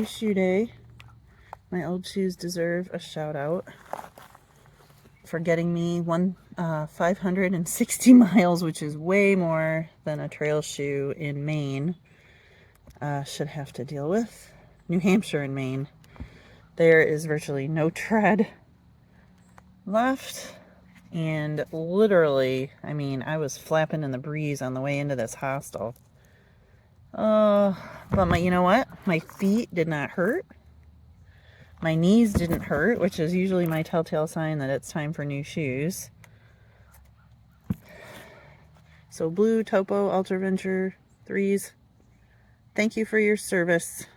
shoe day. My old shoes deserve a shout out for getting me 560 miles, which is way more than a trail shoe in Maine should have to deal with. New Hampshire and Maine, there is virtually no tread left. And literally, I mean, I was flapping in the breeze on the way into this hostel. But you know what? My feet did not hurt. My knees didn't hurt, which is usually my telltale sign that it's time for new shoes. So Blue, Topo, Ultra Venture 3s, thank you for your service.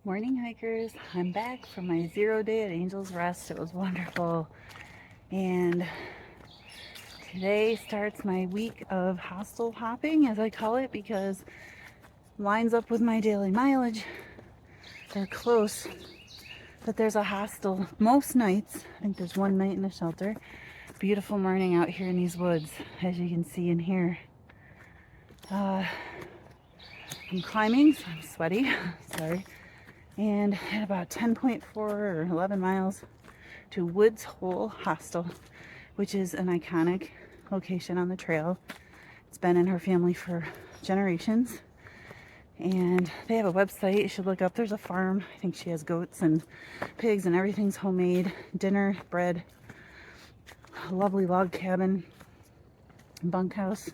Morning, hikers. I'm back from my 0 day at Angels Rest. It was wonderful. And today starts my week of hostel hopping, as I call it, because it lines up with my daily mileage. They're close, but there's a hostel most nights. I think there's one night in a shelter. Beautiful morning out here in these woods, as you can see in here. I'm climbing, so I'm sweaty. Sorry. And at about 10.4 or 11 miles to Woods Hole Hostel, which is an iconic location on the trail. It's been in her family for generations. And they have a website you should look up. There's a farm. I think she has goats and pigs and everything's homemade. Dinner, bread, a lovely log cabin, bunkhouse.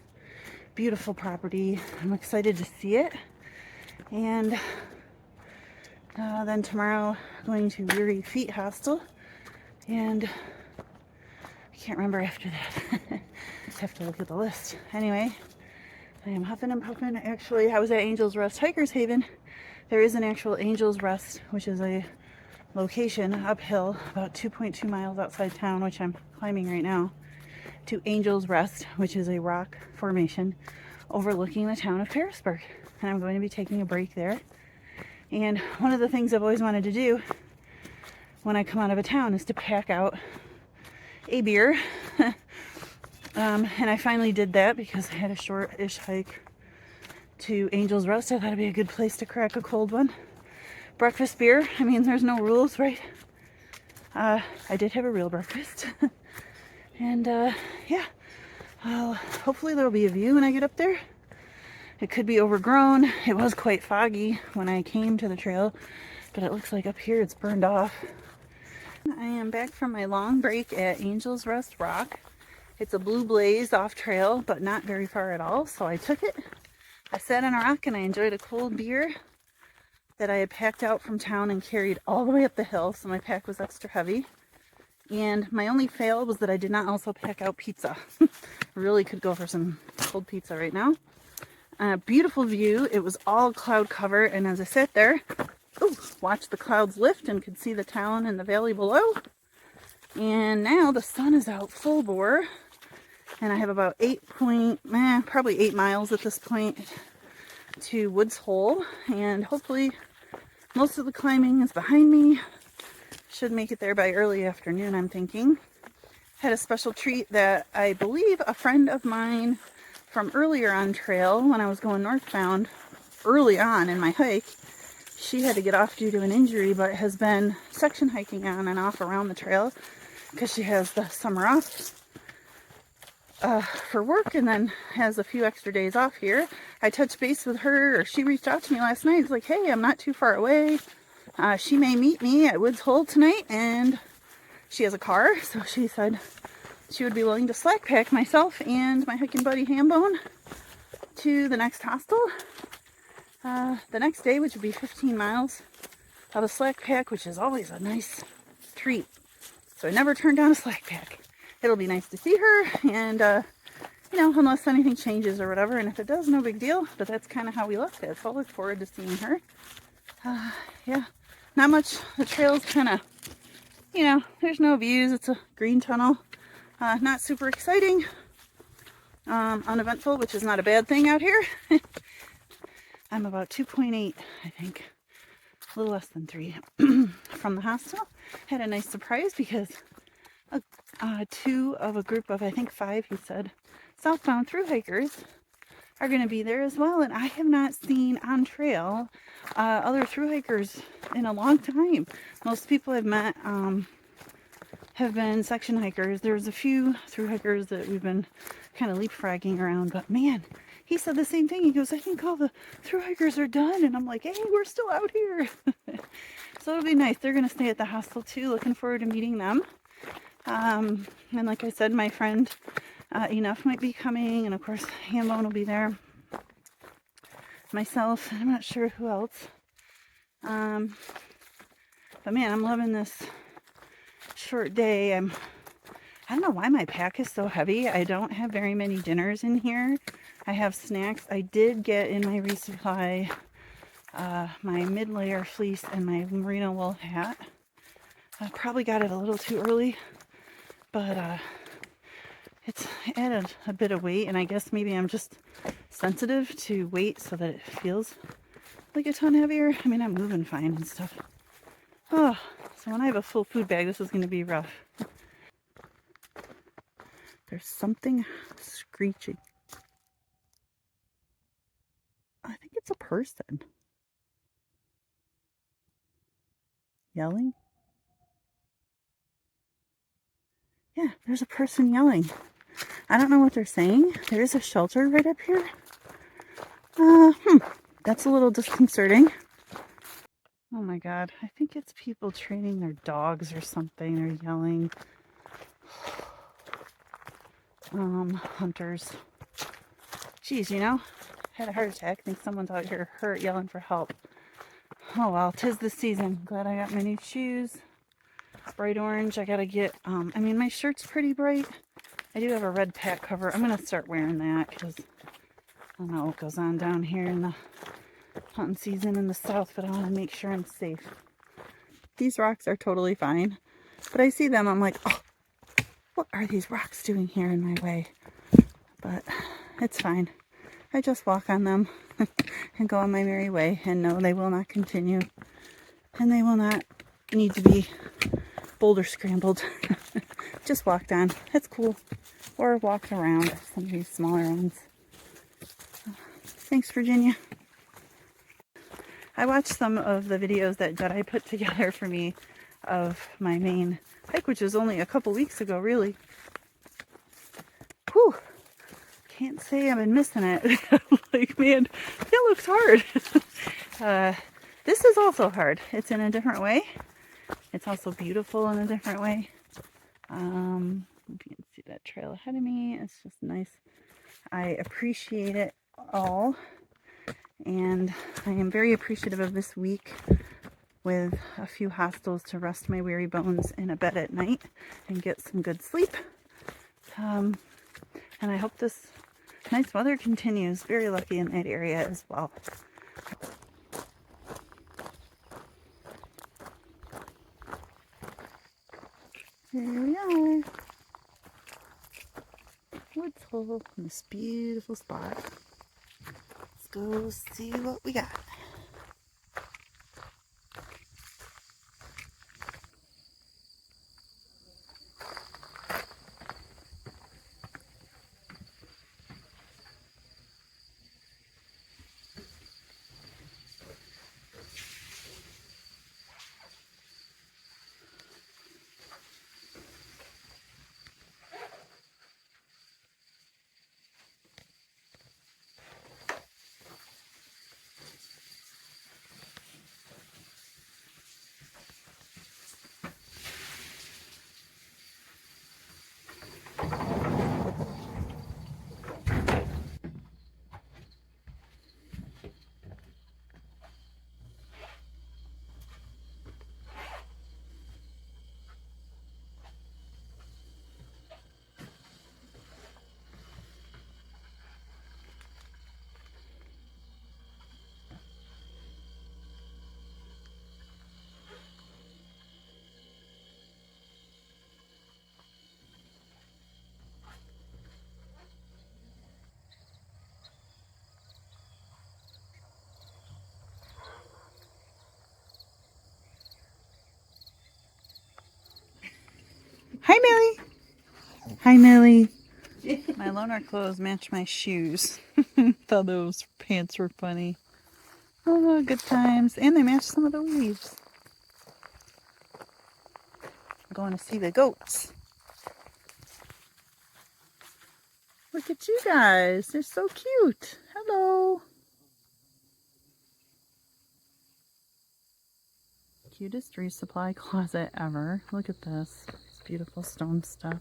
Beautiful property. I'm excited to see it. And then tomorrow going to Weary Feet Hostel. And I can't remember after that. I have to look at the list. Anyway, I am huffing and puffing. Actually, I was at Angels Rest Hikers Haven. There is an actual Angels Rest, which is a location uphill about 2.2 miles outside town, which I'm climbing right now, to Angels Rest, which is a rock formation overlooking the town of Harrisburg. And I'm going to be taking a break there. And one of the things I've always wanted to do when I come out of a town is to pack out a beer. And I finally did that because I had a short-ish hike to Angels Rest. I thought it'd be a good place to crack a cold one. Breakfast beer. I mean, there's no rules, right? I did have a real breakfast. And yeah, hopefully there'll be a view when I get up there. It could be overgrown. It was quite foggy when I came to the trail, but it looks like up here it's burned off. I am back from my long break at Angels Rest Rock. It's a blue blaze off trail, but not very far at all, so I took it. I sat on a rock and I enjoyed a cold beer that I had packed out from town and carried all the way up the hill, so my pack was extra heavy. And my only fail was that I did not also pack out pizza. Really could go for some cold pizza right now. Beautiful view. It was all cloud cover, and as I sat there, watched the clouds lift and could see the town and the valley below. And now the sun is out full bore, and I have about probably 8 miles at this point to Woods Hole, and hopefully most of the climbing is behind me. Should make it there by early afternoon, I'm thinking. Had a special treat that I believe a friend of mine from earlier on trail, when I was going northbound early on in my hike, she had to get off due to an injury, but has been section hiking on and off around the trail because she has the summer off for work, and then has a few extra days off here. I touched base with her, or she reached out to me last night. It's like, hey, I'm not too far away. She may meet me at Woods Hole tonight, and she has a car, so she said she would be willing to slack pack myself and my hiking buddy Hambone to the next hostel the next day, which would be 15 miles of a slack pack, which is always a nice treat. So I never turned down a slack pack. It'll be nice to see her, and you know, unless anything changes or whatever, and if it does, no big deal, but that's kind of how we left it. So I'll look forward to seeing her. Yeah, not much. The trail's kind of, you know, there's no views. It's a green tunnel. Not super exciting. Uneventful, which is not a bad thing out here. I'm about 2.8, I think, a little less than 3 from the hostel. Had a nice surprise because 2 of a group of, I think 5, he said, southbound through hikers are going to be there as well. And I have not seen on trail other thru hikers in a long time. Most people I've met have been section hikers. There's a few thru hikers that we've been kind of leapfrogging around, but man, he said the same thing. He goes, I think all the thru hikers are done. And I'm like, hey, we're still out here. So it'll be nice. They're going to stay at the hostel too. Looking forward to meeting them. And like I said, my friend Enough might be coming, and of course Hambone will be there. Myself, I'm not sure who else. But man, I'm loving this short day. I don't know why my pack is so heavy. I don't have very many dinners in here. I have snacks. I did get in my resupply my mid-layer fleece and my merino wool hat. I probably got it a little too early, but it's added a bit of weight, and I guess maybe I'm just sensitive to weight so that it feels like a ton heavier. I mean, I'm moving fine and stuff. Oh, so when I have a full food bag, this is going to be rough. There's something screeching. I think it's a person. Yelling? Yeah, there's a person yelling. I don't know what they're saying. There is a shelter right up here. That's a little disconcerting. Oh my god, I think it's people training their dogs or something. They're yelling. Hunters. Geez, you know, had a heart attack. I think someone's out here hurt, yelling for help. Oh well, 'tis the season. Glad I got my new shoes. Bright orange. I gotta get, I mean, my shirt's pretty bright. I do have a red pack cover. I'm gonna start wearing that because I don't know what goes on down here in the hunting season in the south, but I want to make sure I'm safe. These rocks are totally fine, but I see them, I'm like, oh, what are these rocks doing here in my way? But it's fine. I just walk on them and go on my merry way, and no, they will not continue, and they will not need to be boulder scrambled. Just walked on. That's cool. Or walked around some of these smaller ones. Thanks, Virginia. I watched some of the videos that Jedi put together for me of my main hike, which was only a couple weeks ago, really. Whew. Can't say I've been missing it. Like, man, it looks hard. This is also hard. It's in a different way. It's also beautiful in a different way. You can see that trail ahead of me. It's just nice. I appreciate it all. And I am very appreciative of this week with a few hostels to rest my weary bones in a bed at night and get some good sleep. And I hope this nice weather continues. Very lucky in that area as well. Here we are. Woods Hole in this beautiful spot. Let's go see what we got. Hi, Millie. Hi, Millie. My loner clothes match my shoes. Thought those pants were funny. Oh, good times. And they match some of the leaves. I'm going to see the goats. Look at you guys. They're so cute. Hello. Cutest resupply closet ever. Look at this. This beautiful stone stuff.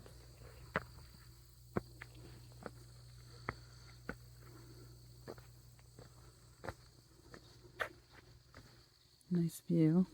Nice view.